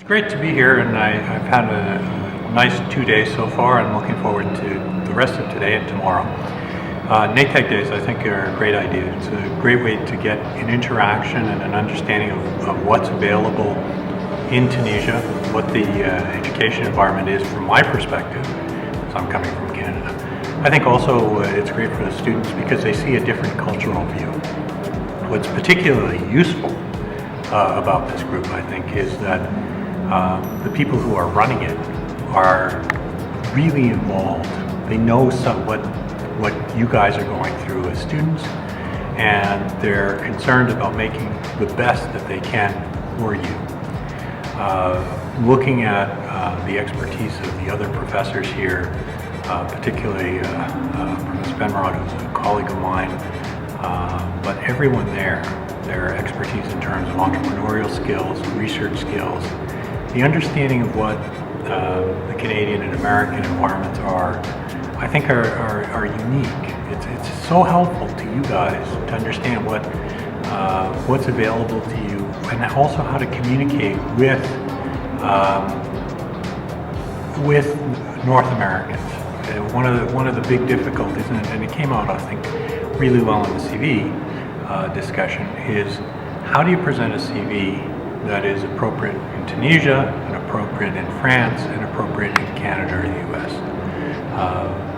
great to be here, and I've had a nice 2 days so far. I'm looking forward to the rest of today and tomorrow. NATEG Days, I think, are a great idea. It's a great way to get an interaction and an understanding of what's available in Tunisia, what the education environment is from my perspective, so I'm coming from Canada. I think also it's great for the students because they see a different cultural view. What's particularly useful about this group, I think, is that the people who are running it are really involved. They know what you guys are going through as students, and they're concerned about making the best that they can for you. Looking at the expertise of the other professors here, particularly Professor Benrod, who's a colleague of mine, but everyone there, their expertise in terms of entrepreneurial skills, research skills, the understanding of what the Canadian and American environments are, I think are unique. It's so helpful to you guys to understand what's available to you, and also how to communicate with North Americans. One of the big difficulties, and it came out, I think, really well in the CV discussion, is how do you present a CV that is appropriate in Tunisia, and appropriate in France, and appropriate in Canada or the US.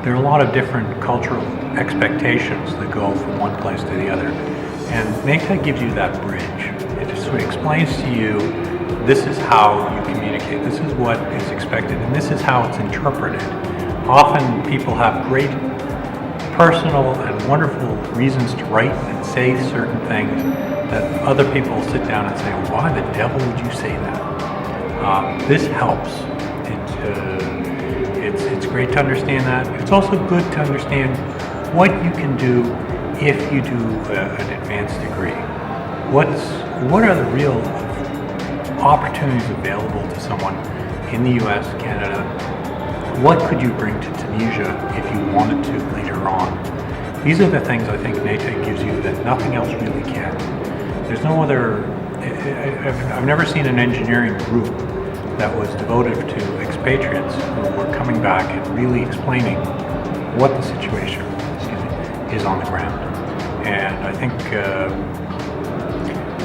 There are a lot of different cultural expectations that go from one place to the other, and NATEG gives you that bridge. It just sort of explains to you, this is how you communicate, this is what is expected, and this is how it's interpreted. Often people have great personal and wonderful reasons to write and say certain things that other people sit down and say, why the devil would you say that? This helps. It's great to understand that. It's also good to understand what you can do if you do an advanced degree. What are the real opportunities available to someone in the US, Canada? What could you bring to Tunisia if you wanted to later on? These are the things I think NATEG gives you that nothing else really can. There's no other, I've never seen an engineering group that was devoted to expatriates who were coming back and really explaining what the situation is on the ground. And I think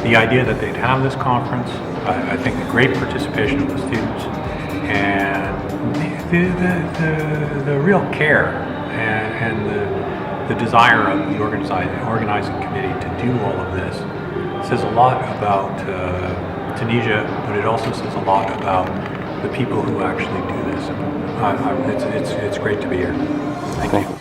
the idea that they'd have this conference, I think the great participation of the students, and the real care and the desire of the organizing committee to do all of this says a lot about Tunisia, but it also says a lot about the people who actually do this. It's great to be here. Thank you.